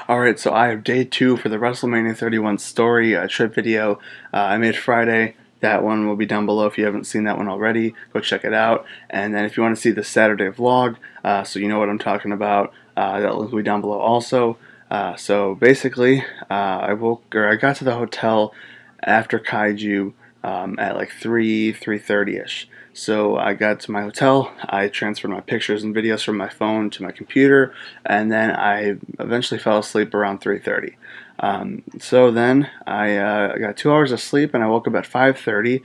Alright, so I have day 2 for the WrestleMania 31 story trip video. I made Friday. That one will be down below if you haven't seen that one already. Go check it out. And then if you want to see the Saturday vlog, so you know what I'm talking about, that link will be down below also. So basically, I got to the hotel after Kaiju at like 3:30ish. So I got to my hotel, I transferred my pictures and videos from my phone to my computer, and then I eventually fell asleep around 3:30. So then I got 2 hours of sleep, and I woke up at 5:30.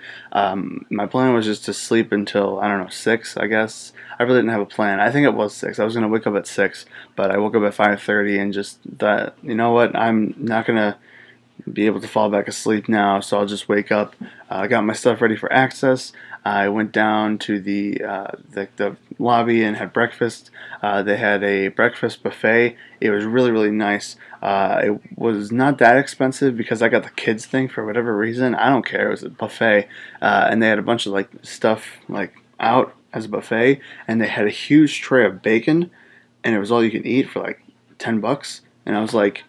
My plan was just to sleep until, I don't know, 6, I guess. I really didn't have a plan. I think it was 6. I was going to wake up at 6, but I woke up at 5:30 and just thought, you know what, I'm not going to be able to fall back asleep now, so I'll just wake up. I got my stuff ready for access. I went down to the lobby and had breakfast. They had a breakfast buffet. It was really nice. It was not that expensive because I got the kids thing for whatever reason. I don't care. It was a buffet, and they had a bunch of like stuff like out as a buffet, and they had a huge tray of bacon, and it was all you can eat for like $10. And I was like,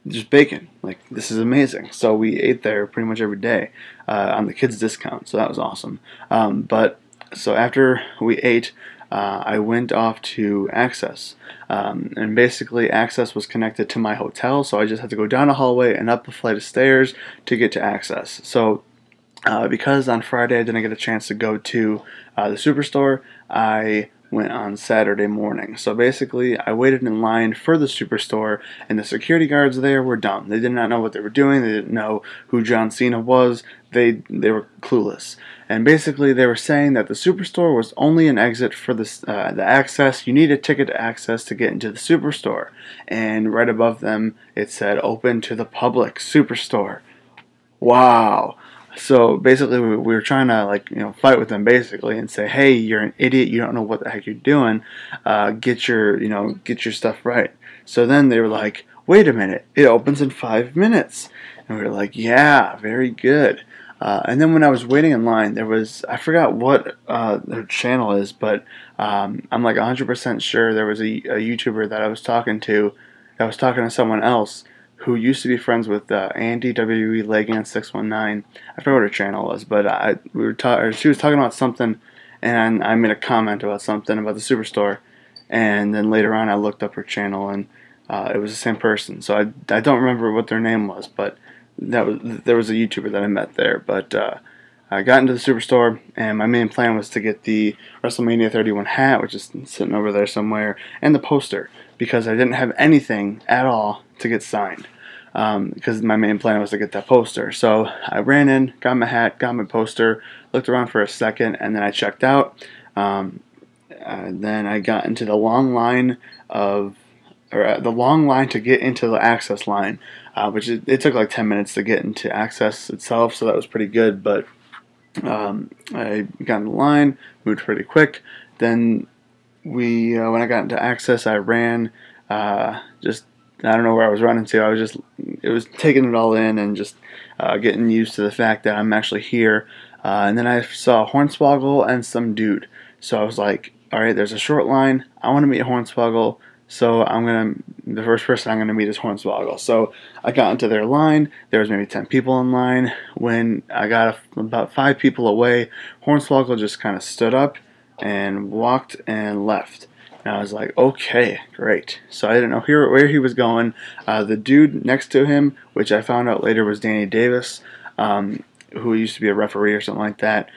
just bacon, like this is amazing. So we ate there pretty much every day on the kids discount, so that was awesome. But so after we ate, I went off to Access, and basically Access was connected to my hotel, so I just had to go down a hallway and up a flight of stairs to get to Access. So because on Friday I didn't get a chance to go to the Superstore, I went on Saturday morning. So basically, I waited in line for the Superstore, and the security guards there were dumb. They did not know what they were doing. They didn't know who John Cena was. They were clueless. And basically, they were saying that the Superstore was only an exit for the access. You need a ticket to access to get into the Superstore. And right above them, it said, "Open to the public, Superstore." Wow. So basically, we were trying to fight with them basically and say, "Hey, you're an idiot. You don't know what the heck you're doing. Get your stuff right." So then they were like, "Wait a minute. It opens in 5 minutes." And we were like, "Yeah, very good." And then when I was waiting in line, I forgot what their channel is, but I'm like 100% sure there was a YouTuber that I was talking to that was talking to someone else who used to be friends with Andy WWE Legan 619. I forgot what her channel was, but she was talking about something, and I made a comment about something about the Superstore, and then later on I looked up her channel, and it was the same person. So I don't remember what their name was, but there was a YouTuber that I met there. But I got into the Superstore, and my main plan was to get the WrestleMania 31 hat, which is sitting over there somewhere, and the poster, because I didn't have anything at all to get signed, because my main plan was to get that poster. So I ran in, got my hat, got my poster, looked around for a second, and then I checked out. Then I got into the long line to get into the access line, which it took like 10 minutes to get into access itself, so that was pretty good. But I got in the line, moved pretty quick. Then when I got into access, I ran. I don't know where I was running to. It was taking it all in and just getting used to the fact that I'm actually here. And then I saw Hornswoggle and some dude. So I was like, all right, there's a short line. I want to meet Hornswoggle. So the first person I'm gonna meet is Hornswoggle. So I got into their line. There was maybe 10 people in line. When I got about 5 people away, Hornswoggle just kind of stood up and walked and left. And I was like, okay, great. So I didn't know where he was going. The dude next to him, which I found out later was Danny Davis, who used to be a referee or something like that,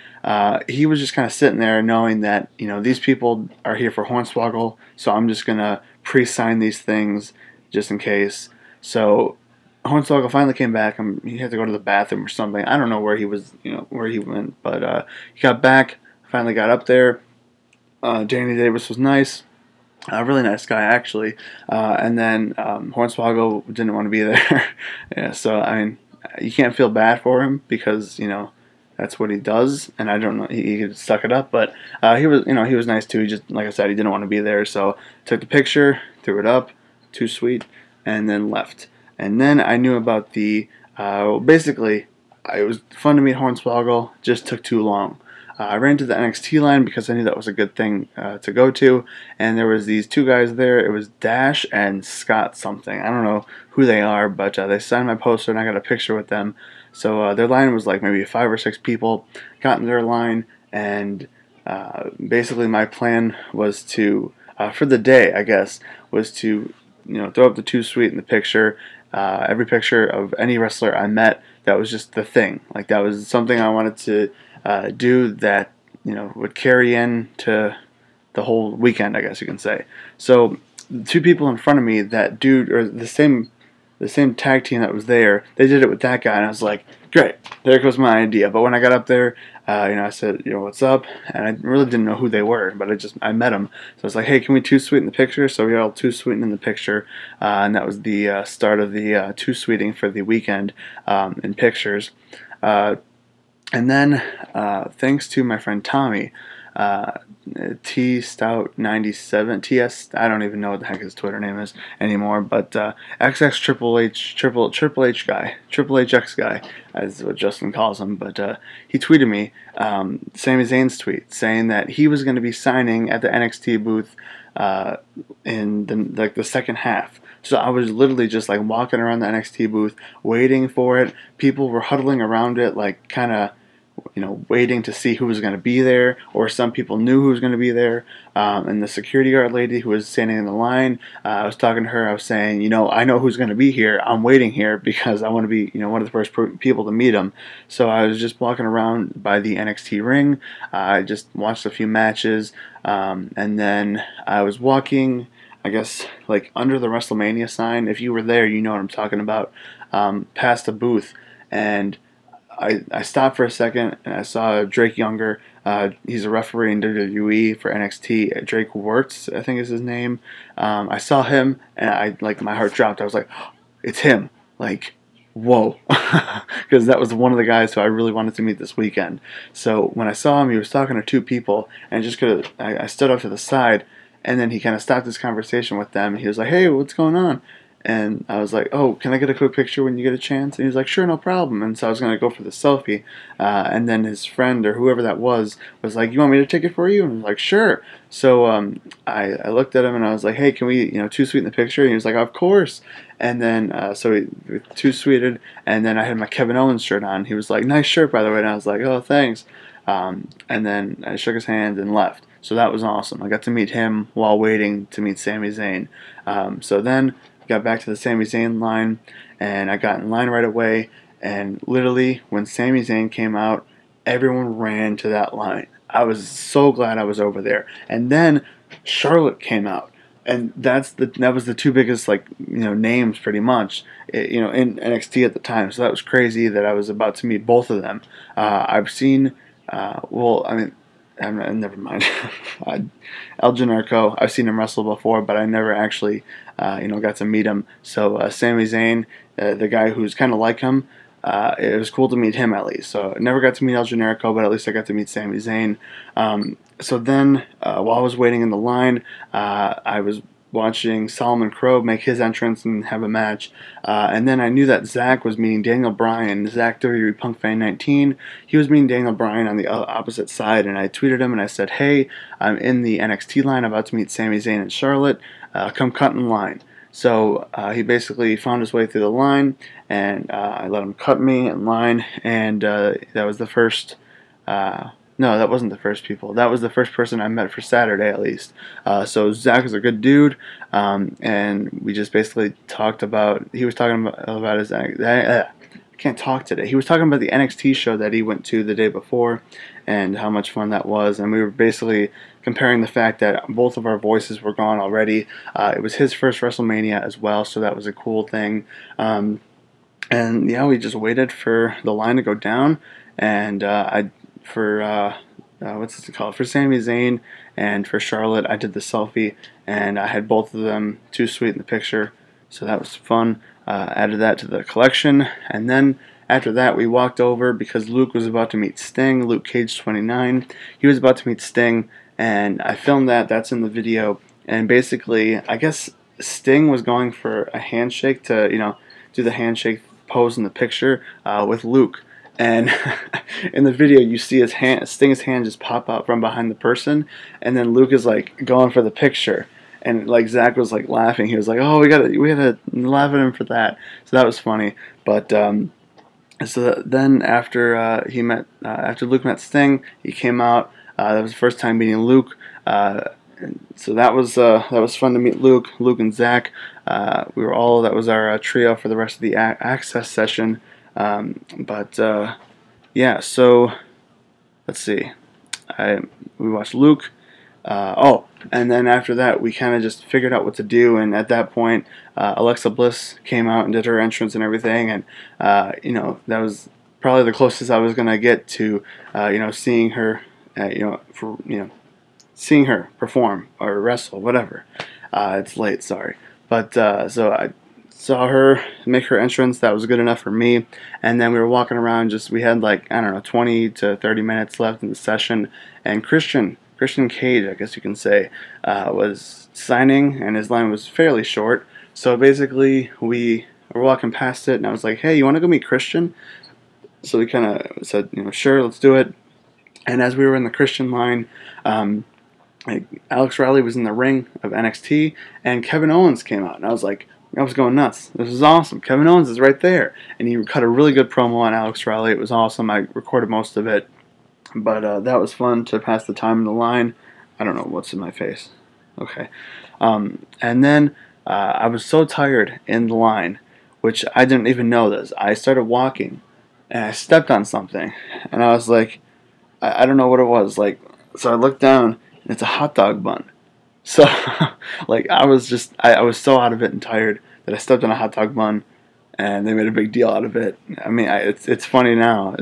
he was just kind of sitting there knowing that, these people are here for Hornswoggle, so I'm just going to pre-sign these things just in case. So Hornswoggle finally came back. He had to go to the bathroom or something. I don't know where he was, where he went, but he got back, finally got up there. Danny Davis was nice. A really nice guy, actually. And then Hornswoggle didn't want to be there. Yeah, so, I mean, you can't feel bad for him because, that's what he does. And I don't know, he could suck it up. But he was nice, too. He just, like I said, he didn't want to be there. So, took the picture, threw it up, too sweet, and then left. And then I knew about basically, it was fun to meet Hornswoggle, just took too long. I ran to the NXT line because I knew that was a good thing to go to, and there was these two guys there. It was Dash and Scott something. I don't know who they are, but they signed my poster and I got a picture with them. So their line was like maybe 5 or 6 people. Got in their line, and basically my plan was to, for the day, I guess, was to throw up the Too Sweet in the picture. Every picture of any wrestler I met, that was just the thing. Like, that was something I wanted to do that would carry in to the whole weekend, I guess you can say. So the 2 people in front of me, that dude, or the same tag team that was there, they did it with that guy, and I was like, great, there goes my idea. But when I got up there, I said, what's up? And I really didn't know who they were, but I met them. So I was like, hey, can we Too Sweet in the picture? So we all Too Sweet in the picture, and that was the start of the Too Sweeting for the weekend in pictures. And then, thanks to my friend Tommy, T Stout 97 TS, I don't even know what the heck his Twitter name is anymore, but XX Triple H guy, Triple H X guy, is what Justin calls him. But he tweeted me Sami Zayn's tweet saying that he was going to be signing at the NXT booth in the second half. So I was literally just like walking around the NXT booth waiting for it. People were huddling around it, like kind of waiting to see who was going to be there, or some people knew who was going to be there. And the security guard lady who was standing in the line, I was talking to her. I was saying, I know who's going to be here. I'm waiting here because I want to be, one of the first people to meet him. So I was just walking around by the NXT ring. I just watched a few matches, and then I was walking, I guess, like under the WrestleMania sign. If you were there, you know what I'm talking about. Past a booth, and I stopped for a second, and I saw Drake Younger. He's a referee in WWE for NXT. Drake Wirtz, I think is his name. I saw him, and my heart dropped. I was like, oh, it's him. Like, whoa. Because that was one of the guys who I really wanted to meet this weekend. So when I saw him, he was talking to 2 people, and I stood up to the side, and then he kind of stopped his conversation with them. He was like, hey, what's going on? And I was like, oh, can I get a quick picture when you get a chance? And he was like, sure, no problem. And so I was going to go for the selfie. And then his friend, or whoever that was like, you want me to take it for you? And I was like, sure. So I looked at him and I was like, hey, can we, Too Sweet in the picture? And he was like, of course. And then so we Too Sweeted. And then I had my Kevin Owens shirt on. He was like, nice shirt, by the way. And I was like, oh, thanks. And then I shook his hand and left. So that was awesome. I got to meet him while waiting to meet Sami Zayn. So then got back to the Sami Zayn line, and I got in line right away, and literally when Sami Zayn came out, everyone ran to that line. I was so glad I was over there. And then Charlotte came out, and that was the 2 biggest names pretty much in NXT at the time. So that was crazy that I was about to meet both of them. I've seen never mind. El Generico, I've seen him wrestle before, but I never actually, got to meet him. So Sami Zayn, the guy who's kind of like him, it was cool to meet him at least. So I never got to meet El Generico, but at least I got to meet Sami Zayn. So then, while I was waiting in the line, I was watching Solomon Crowe make his entrance and have a match. And then I knew that Zach was meeting Daniel Bryan. Zach WWE Punk Fan 19. He was meeting Daniel Bryan on the opposite side. And I tweeted him and I said, hey, I'm in the NXT line about to meet Sami Zayn and Charlotte. Come cut in line. So he basically found his way through the line, and I let him cut me in line. And that was the first... No, that wasn't the first people. That was the first person I met for Saturday, at least. So Zach is a good dude, and we just basically talked about. He was talking about his. I can't talk today. He was talking about the NXT show that he went to the day before, and how much fun that was. And we were basically comparing the fact that both of our voices were gone already. It was his first WrestleMania as well, so that was a cool thing. And yeah, we just waited for the line to go down, and what's it called? For Sami Zayn and for Charlotte, I did the selfie, and I had both of them Too Sweet in the picture, so that was fun. Added that to the collection, and then after that we walked over because Luke was about to meet Sting. Luke Cage 29. He was about to meet Sting, and I filmed that. That's in the video. And basically, I guess Sting was going for a handshake to do the handshake pose in the picture with Luke. and in the video you see Sting's hand just pop out from behind the person, and then Luke is like going for the picture, and like Zach was like laughing. He was like, "Oh, we gotta laugh at him for that." So that was funny. But then after after Luke met Sting, he came out. That was the first time meeting Luke. So that was fun to meet Luke and Zach. That was our trio for the rest of the Access session. Yeah, so let's see. We watched Luke. And then after that, we kind of just figured out what to do. And at that point, Alexa Bliss came out and did her entrance and everything. And that was probably the closest I was gonna get to seeing her. Seeing her perform or wrestle, whatever. It's late, sorry. But so I saw her make her entrance. That was good enough for me. And then we were walking around. We had like, I don't know, 20 to 30 minutes left in the session. And Christian Cage, I guess you can say, was signing, and his line was fairly short. So basically, we were walking past it, and I was like, "Hey, you want to go meet Christian?" So we kind of said, "Sure, let's do it." And as we were in the Christian line, Alex Riley was in the ring of NXT, and Kevin Owens came out, and I was going nuts. This is awesome. Kevin Owens is right there, and he cut a really good promo on Alex Riley. It was awesome. I recorded most of it, but that was fun to pass the time in the line. I don't know what's in my face. Okay, and then I was so tired in the line, which I didn't even know this. I started walking, and I stepped on something, and I was like, I don't know what it was. So I looked down, and it's a hot dog bun. So, I was so out of it and tired that I stepped on a hot dog bun, and they made a big deal out of it. I mean, it's funny now.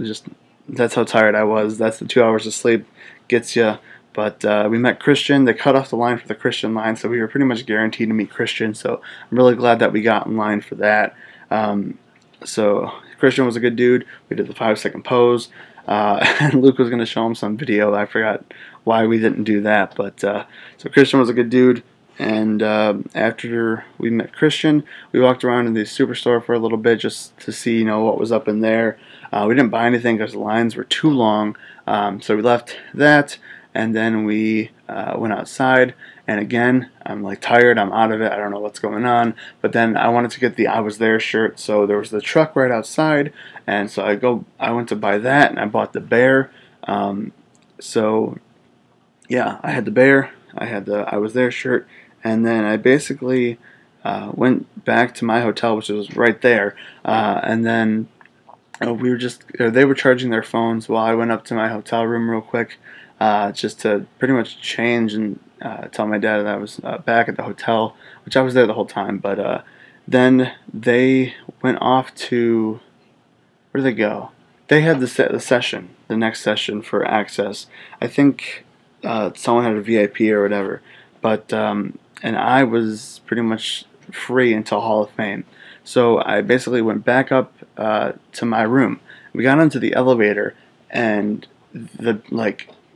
That's how tired I was. That's the 2 hours of sleep gets you. But we met Christian. They cut off the line for the Christian line, so we were pretty much guaranteed to meet Christian. So I'm really glad that we got in line for that. So Christian was a good dude. We did the 5-second pose. And Luke was going to show him some video. I forgot why we didn't do that. But so Christian was a good dude. And after we met Christian, we walked around in the Superstore for a little bit just to see, what was up in there. We didn't buy anything because the lines were too long. So we left that, and then we went outside. And again, I'm tired. I'm out of it. I don't know what's going on. But then I wanted to get the "I Was There" shirt. So there was the truck right outside, and so I went to buy that, and I bought the bear. So yeah, I had the bear. I had the "I Was There" shirt, and then I basically went back to my hotel, which was right there. And then they were charging their phones while I went up to my hotel room real quick, just to pretty much change and tell my dad that I was back at the hotel, which I was there the whole time. But then they went off to, where did they go? They had the next session for Access. I think someone had a VIP or whatever. But and I was pretty much free until Hall of Fame. So I basically went back up to my room. We got onto the elevator, and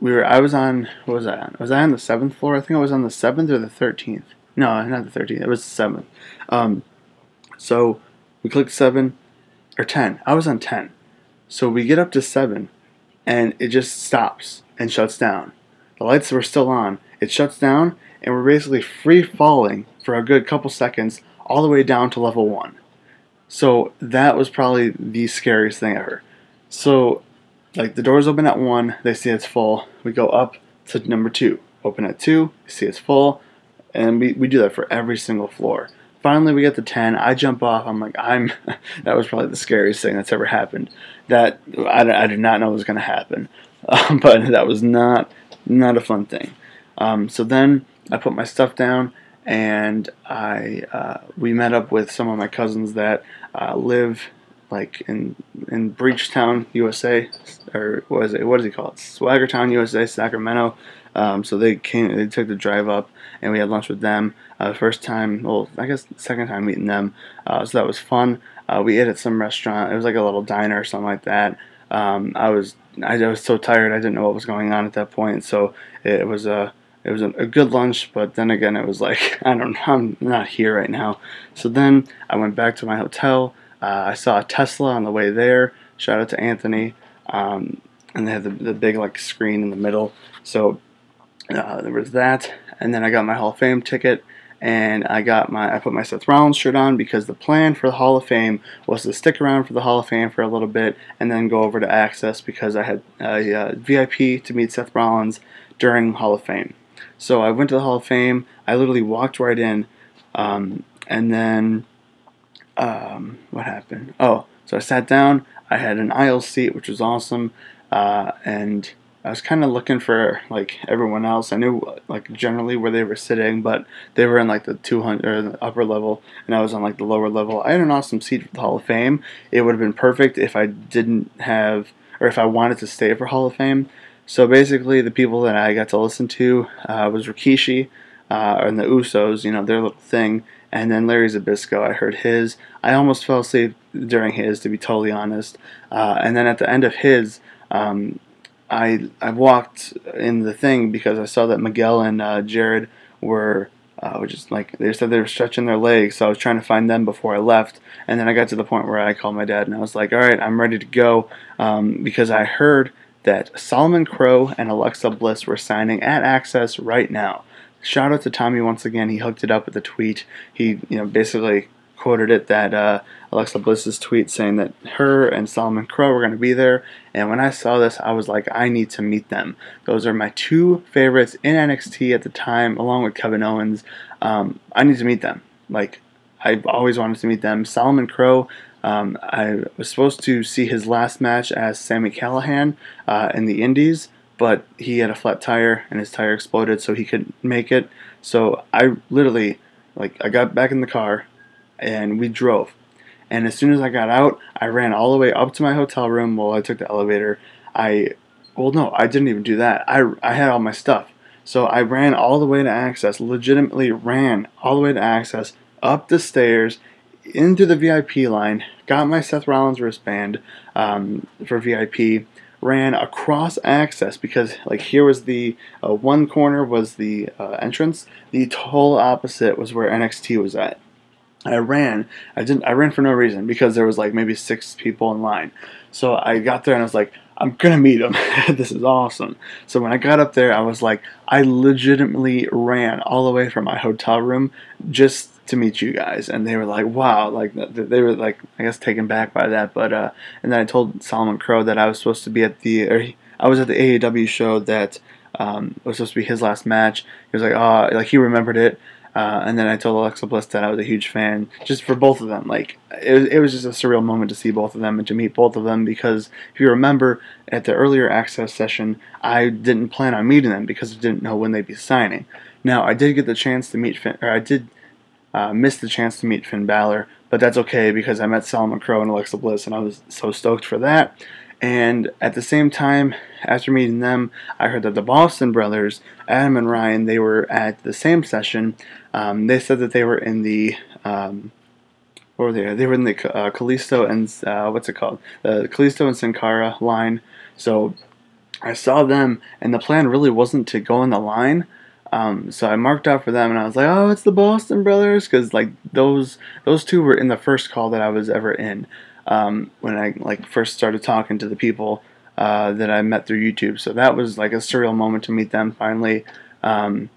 I was on, what was I on? Was I on the 7th floor? I think I was on the 7th or the 13th. No, not the 13th. It was the 7th. So we clicked 7 or 10. I was on 10. So we get up to 7, and it just stops and shuts down. The lights were still on. It shuts down, and we're basically free falling for a good couple seconds all the way down to level 1. So that was probably the scariest thing ever. So the doors open at 1, they see it's full. We go up to number 2, open at 2, see it's full, and we do that for every single floor. Finally, we get to 10. I jump off. I'm like, that was probably the scariest thing that's ever happened. That I did not know was going to happen, but that was not a fun thing. So then I put my stuff down, and we met up with some of my cousins that live in Breachtown, USA, or what is he called? Swaggertown, USA, Sacramento. So they took the drive up, and we had lunch with them. First time, well, I guess second time meeting them. So that was fun. We ate at some restaurant. It was like a little diner or something like that. I was so tired. I didn't know what was going on at that point. So it was a good lunch, but then again, it was like, I don't know, I'm not here right now. So then I went back to my hotel. I saw a Tesla on the way there. Shout out to Anthony. And they had the big like screen in the middle. So there was that, and then I got my Hall of Fame ticket, and I put my Seth Rollins shirt on because the plan for the Hall of Fame was to stick around for the Hall of Fame for a little bit and then go over to Access because I had a VIP to meet Seth Rollins during Hall of Fame. So I went to the Hall of Fame. I literally walked right in, and then what happened? Oh, so I sat down. I had an aisle seat, which was awesome, and I was kind of looking for like everyone else. I knew like generally where they were sitting, but they were in like the 200 or the upper level, and I was on like the lower level. I had an awesome seat for the Hall of Fame. It would have been perfect if I didn't have, or if I wanted to stay for Hall of Fame. So basically, the people that I got to listen to was Rikishi and the Usos, you know, their little thing, and then Larry Zbyszko. I heard his. I almost fell asleep during his, to be totally honest. And then at the end of his, I walked in the thing because I saw that Miguel and Jared were, which is like, they said they were stretching their legs, so I was trying to find them before I left, and then I got to the point where I called my dad and I was like, alright, I'm ready to go, because I heard that Solomon Crowe and Alexa Bliss were signing at Access right now. Shout out to Tommy once again, he hooked it up with a tweet. He, basically quoted it that Alexa Bliss's tweet saying that her and Solomon Crowe were going to be there, and when I saw this, I was like, I need to meet them. Those are my two favorites in NXT at the time, along with Kevin Owens. I need to meet them. Like, I've always wanted to meet them. Solomon Crowe, I was supposed to see his last match as Sami Callihan in the Indies, but he had a flat tire and his tire exploded, so he couldn't make it. So I literally, I got back in the car and we drove. And as soon as I got out, I ran all the way up to my hotel room. Well, I took the elevator. No, I didn't even do that. I had all my stuff. So I ran all the way to Access, legitimately ran all the way to Access, up the stairs, into the VIP line, got my Seth Rollins wristband for VIP, ran across Access because here was the one corner was the entrance, the total opposite was where NXT was at. I ran for no reason because there was maybe 6 people in line. So I got there and I was like, I'm gonna meet him. This is awesome. So when I got up there, I was like, I legitimately ran all the way from my hotel room just to meet you guys. And they were like, wow, they were I guess taken back by that. But and then I told Solomon Crowe that I was supposed to be at I was at the AEW show that was supposed to be his last match. He was like, oh, he remembered it. And then I told Alexa Bliss that I was a huge fan, just for both of them. It was just a surreal moment to see both of them and to meet both of them, because if you remember, at the earlier Access session, I didn't plan on meeting them because I didn't know when they'd be signing. Now, I did get the chance to meet Finn, or I did miss the chance to meet Finn Balor, but that's okay because I met Solomon Crowe and Alexa Bliss, and I was so stoked for that. And at the same time, after meeting them, I heard that the Boston brothers, Adam and Ryan, they were at the same session. They said that they were in the, what were they? They were in the Kalisto and, what's it called? The Kalisto and Sin Cara line. So I saw them, and the plan really wasn't to go in the line. So I marked out for them, and I was like, oh, it's the Boston brothers, because those two were in the first call that I was ever in. When I first started talking to the people that I met through YouTube. So that was a surreal moment to meet them finally. They're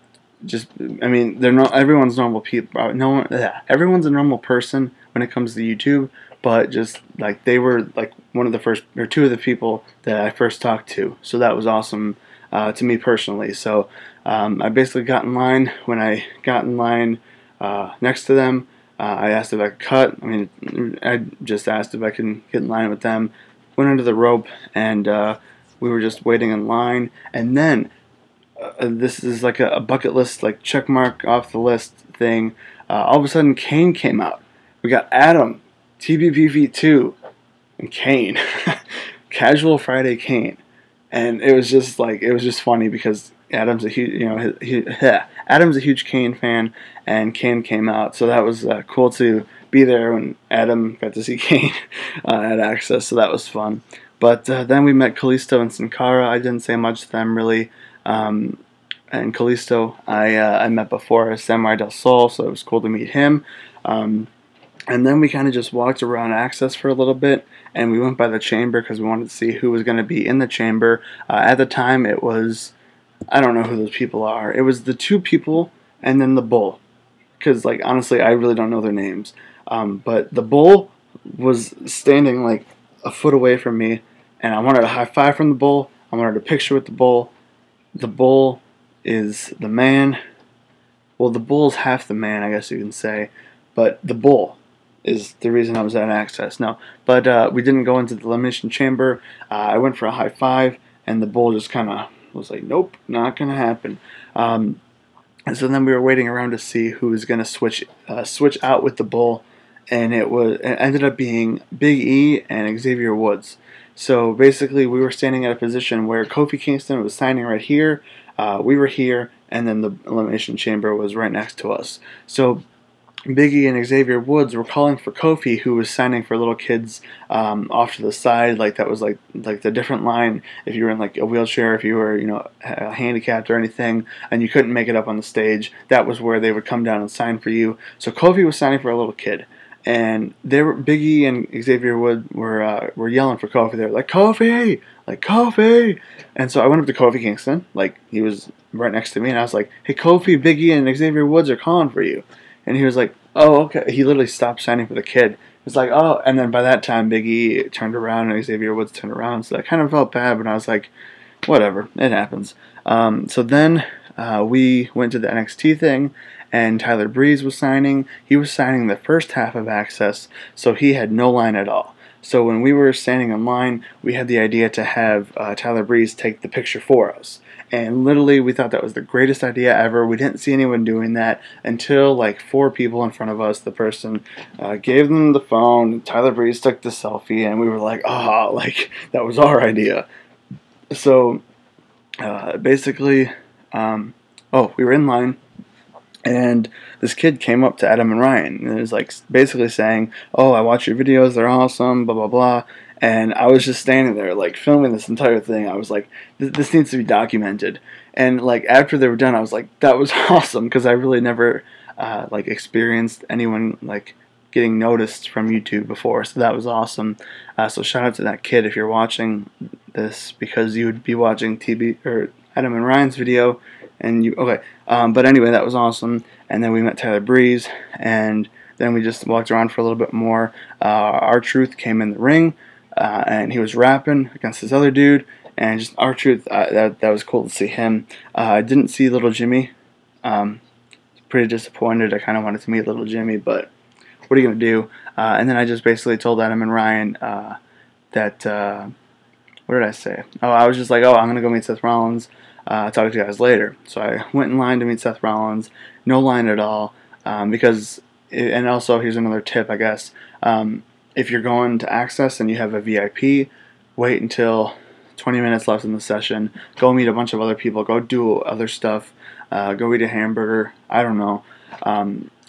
not everyone's normal people. Everyone's a normal person when it comes to YouTube, but just they were one of the first or two of the people that I first talked to. So that was awesome to me personally. So I basically got in line. When I got in line next to them, I asked if I could cut. I just asked if I could get in line with them. Went under the rope, and we were just waiting in line. And then, this is a bucket list, check mark off the list thing. All of a sudden, Kane came out. We got Adam, TBPV2, and Kane. Casual Friday Kane. And it was just funny because Adam's a huge, Adam's a huge Kane fan, and Kane came out, so that was cool to be there when Adam got to see Kane at Access, so that was fun. But then we met Kalisto and Sin Cara. I didn't say much to them really, and Kalisto I met before as Samurai del Sol, so it was cool to meet him. And then we kind of just walked around Access for a little bit, and we went by the chamber because we wanted to see who was going to be in the chamber. At the time, it was, I don't know who those people are. It was the two people and then the bull. Because, like, honestly, I really don't know their names. But the bull was standing, like, a foot away from me, and I wanted a high five from the bull. I wanted a picture with the bull. The bull is the man. Well, the bull's half the man, I guess you can say. But the bull is the reason I was at Access. No, but we didn't go into the elimination chamber. I went for a high five, and the bull just kind of was like, nope, not going to happen. And so then we were waiting around to see who was going to switch out with the bull, and it ended up being Big E and Xavier Woods. So basically, we were standing at a position where Kofi Kingston was signing right here, we were here, and then the elimination chamber was right next to us. So Big E and Xavier Woods were calling for Kofi, who was signing for little kids off to the side. Like that was like the different line if you were in like a wheelchair, if you were handicapped or anything, and you couldn't make it up on the stage. That was where they would come down and sign for you. So Kofi was signing for a little kid, and Big E and Xavier Woods were yelling for Kofi. They were like Kofi, like Kofi, and so I went up to Kofi Kingston, like he was right next to me, and I was like, hey Kofi, Big E and Xavier Woods are calling for you. And he was like, oh, okay. He literally stopped signing for the kid. He was like, oh. And then by that time, Big E turned around and Xavier Woods turned around. So I kind of felt bad, but I was like, whatever. It happens. So then we went to the NXT thing, and Tyler Breeze was signing. He was signing the first half of Access, so he had no line at all. So when we were standing in line, we had the idea to have Tyler Breeze take the picture for us. And literally, we thought that was the greatest idea ever. We didn't see anyone doing that until like 4 people in front of us. The person gave them the phone. Tyler Breeze took the selfie, and we were like, "Oh, like that was our idea." So basically, we were in line, and this kid came up to Adam and Ryan, and it was like basically saying, "Oh, I watch your videos. They're awesome." Blah blah blah. And I was just standing there, like, filming this entire thing. I was like, this needs to be documented. And, like, after they were done, I was like, that was awesome, because I really never, experienced anyone, like, getting noticed from YouTube before. So that was awesome. So shout out to that kid if you're watching this, because you would be watching Adam and Ryan's video. But anyway, that was awesome. And then we met Tyler Breeze, and then we just walked around for a little bit more. R-Truth came in the ring. And he was rapping against this other dude, and just R-Truth, that was cool to see him. I didn't see Little Jimmy. Pretty disappointed. I kind of wanted to meet Little Jimmy, but what are you going to do? And then I just basically told Adam and Ryan that, what did I say? Oh, I was just like, I'm going to go meet Seth Rollins. Talk to you guys later. So I went in line to meet Seth Rollins. No line at all, and also here's another tip, I guess. If you're going to Access and you have a VIP, wait until 20 minutes left in the session. Go meet a bunch of other people. Go do other stuff. Go eat a hamburger. I don't know.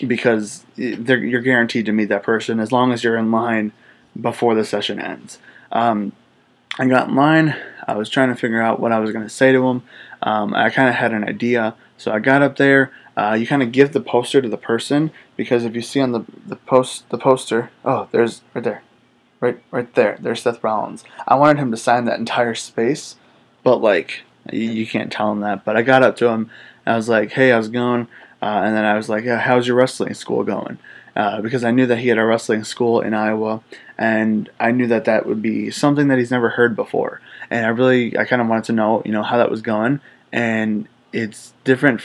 Because you're guaranteed to meet that person as long as you're in line before the session ends. I got in line. I was trying to figure out what I was going to say to him. I kind of had an idea. So I got up there. You kind of give the poster to the person, because if you see on the poster, there's right there, right there. There's Seth Rollins. I wanted him to sign that entire space, but like you can't tell him that. But I got up to him. And I was like, "Hey, how's it going?" And then I was like, "Yeah, how's your wrestling school going?" Because I knew that he had a wrestling school in Iowa, and I knew that would be something that he's never heard before. And I kind of wanted to know, how that was going. And it's a different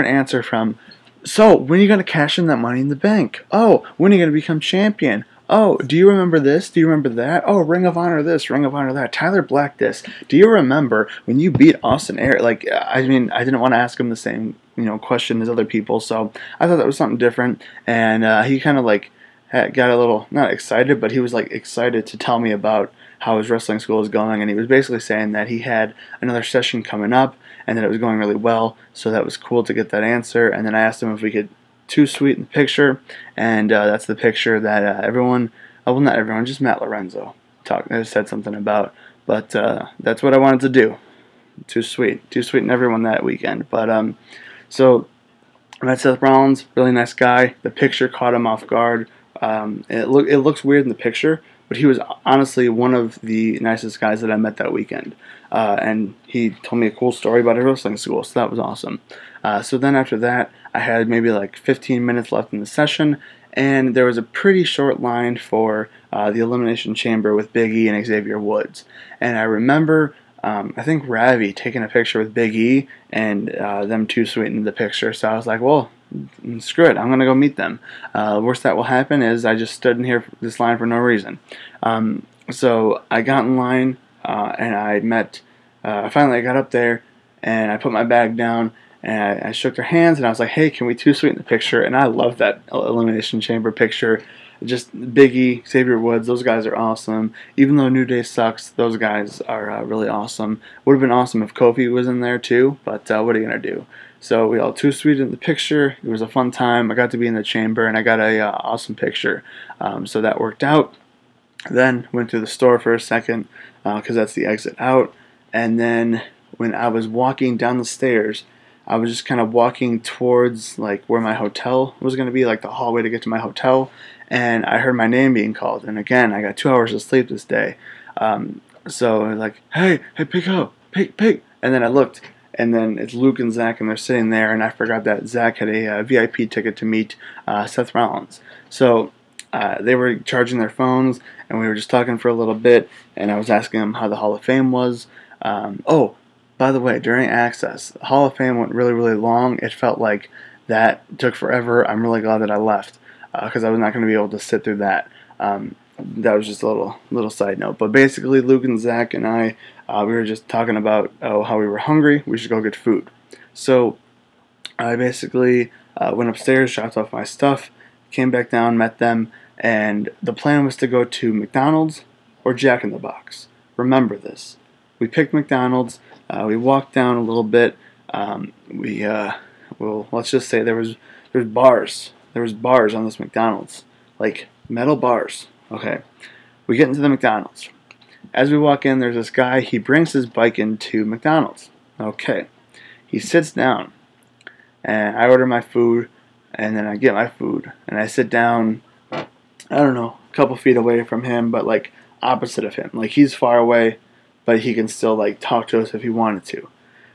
answer from, so when are you going to cash in that Money in the Bank? Oh, when are you going to become champion? Oh, do you remember this? Do you remember that? Oh, Ring of Honor this, Ring of Honor that. Tyler Black this. Do you remember when you beat Austin Aries? Like, I didn't want to ask him the same, question as other people, so I thought that was something different. And he kind of got a little, not excited, but he was excited to tell me about how his wrestling school was going, and he was basically saying that he had another session coming up and that it was going really well, so that was cool to get that answer. And then I asked him if we could sweet in the picture, and that's the picture that not everyone, just Matt Lorenzo said something about, but that's what I wanted to do. Too sweet in everyone that weekend. But so I met Seth Rollins, really nice guy. The picture caught him off guard. It looks weird in the picture, but he was honestly one of the nicest guys that I met that weekend. And he told me a cool story about his wrestling school, so that was awesome. So then after that, I had maybe like 15 minutes left in the session, and there was a pretty short line for the Elimination Chamber with Big E and Xavier Woods. And I remember, I think Ravi taking a picture with Big E, and them two sweetened the picture. So I was like, well, screw it, I'm going to go meet them. Worst that will happen is I just stood in here for this line for no reason. So I got in line, and I met, finally I got up there, and I put my bag down, and I shook their hands, and I was like, hey, can we two sweeten the picture? And I love that Elimination Chamber picture. Just Biggie, Xavier Woods, those guys are awesome. Even though New Day sucks, those guys are really awesome. Would have been awesome if Kofi was in there too, but what are you going to do? So we all two sweetened the picture. It was a fun time. I got to be in the chamber, and I got a awesome picture. So that worked out. Then went to the store for a second, because that's the exit out. And then when I was walking down the stairs, I was just kind of walking towards like where my hotel was going to be, like the hallway to get to my hotel, and I heard my name being called. And again, I got 2 hours of sleep this day, so I was like, hey, pick up, pick. And then I looked, and then it's Luke and Zach, and they're sitting there, and I forgot that Zach had a VIP ticket to meet Seth Rollins. So they were charging their phones, and we were just talking for a little bit, and I was asking them how the Hall of Fame was. Oh, by the way, during Access, the Hall of Fame went really, really long. It felt like that took forever. I'm really glad that I left, because I was not going to be able to sit through that. That was just a little side note. But basically, Luke and Zach and I, we were just talking about how we were hungry. We should go get food. So I basically went upstairs, dropped off my stuff, came back down, met them, and the plan was to go to McDonald's or Jack in the Box. Remember this. We picked McDonald's. We walked down a little bit. Well, let's just say there's bars. There was bars on this McDonald's, like metal bars. Okay, we get into the McDonald's. As we walk in, there's this guy. He brings his bike into McDonald's. Okay, he sits down, and I order my food, and then I get my food, and I sit down. I don't know, a couple feet away from him, but like opposite of him. Like he's far away, but he can still like talk to us if he wanted to.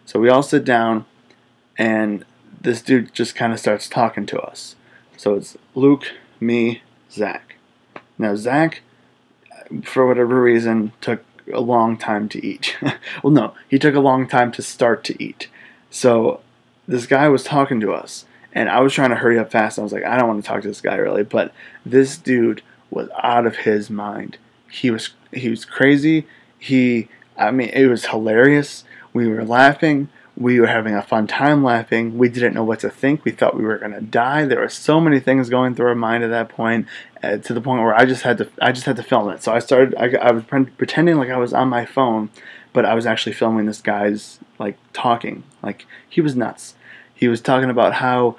So we all sit down, and this dude just kind of starts talking to us. So it's Luke, me, Zach. Now Zach, for whatever reason, took a long time to eat. Well, no, he took a long time to start to eat. So this guy was talking to us, and I was trying to hurry up fast. I was like, I don't want to talk to this guy really, but this dude was out of his mind. He was crazy. I mean, it was hilarious. We were laughing. We were having a fun time laughing. We didn't know what to think. We thought we were going to die. There were so many things going through our mind at that point, to the point where I just had to film it. So I was pretending like I was on my phone, but I was actually filming this guy's like talking. Like he was nuts. He was talking about how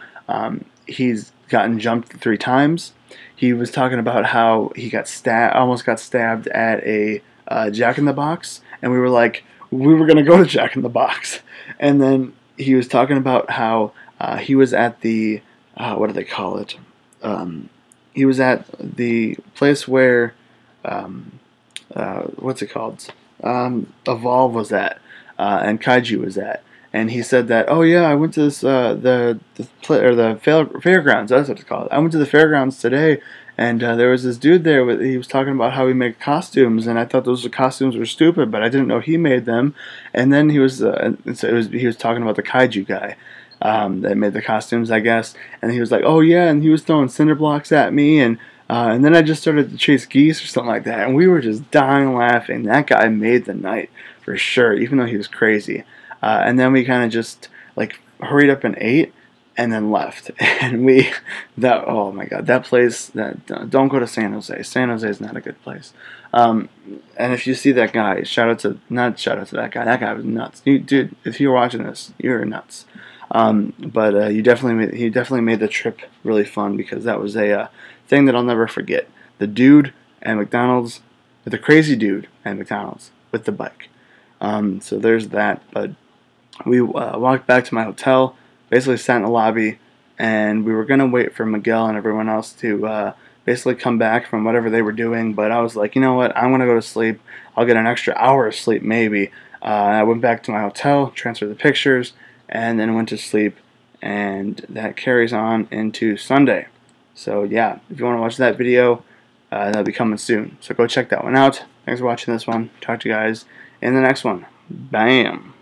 he's gotten jumped 3 times. He was talking about how he almost got stabbed at a Jack in the Box, and we were like, we were going to go to Jack in the Box. And then he was talking about how he was at the, what do they call it? He was at the place where, what's it called? Evolve was at, and Kaiju was at. And he said that, oh yeah, I went to this, the fairgrounds, that's what it's called. I went to the fairgrounds today, and there was this dude there. He was talking about how he made costumes, and I thought those costumes were stupid, but I didn't know he made them. And then he was talking about the Kaiju guy that made the costumes, I guess. And he was like, oh yeah, and he was throwing cinder blocks at me, and then I just started to chase geese or something like that, and we were just dying laughing. That guy made the night for sure, even though he was crazy. And then we kind of just like hurried up and ate, and then left. And oh my god, that place, don't go to San Jose. San Jose is not a good place. And if you see that guy, not shout out to that guy. That guy was nuts. Dude, if you're watching this, you're nuts. But he definitely made the trip really fun, because that was a thing that I'll never forget. The dude at McDonald's, the crazy dude at McDonald's with the bike. So there's that. But we walked back to my hotel, basically sat in the lobby, and we were going to wait for Miguel and everyone else to basically come back from whatever they were doing, but I was like, you know what, I'm going to go to sleep. I'll get an extra hour of sleep maybe. I went back to my hotel, transferred the pictures, and then went to sleep, and that carries on into Sunday. So yeah, if you want to watch that video, that'll be coming soon. So go check that one out. Thanks for watching this one. Talk to you guys in the next one. Bam!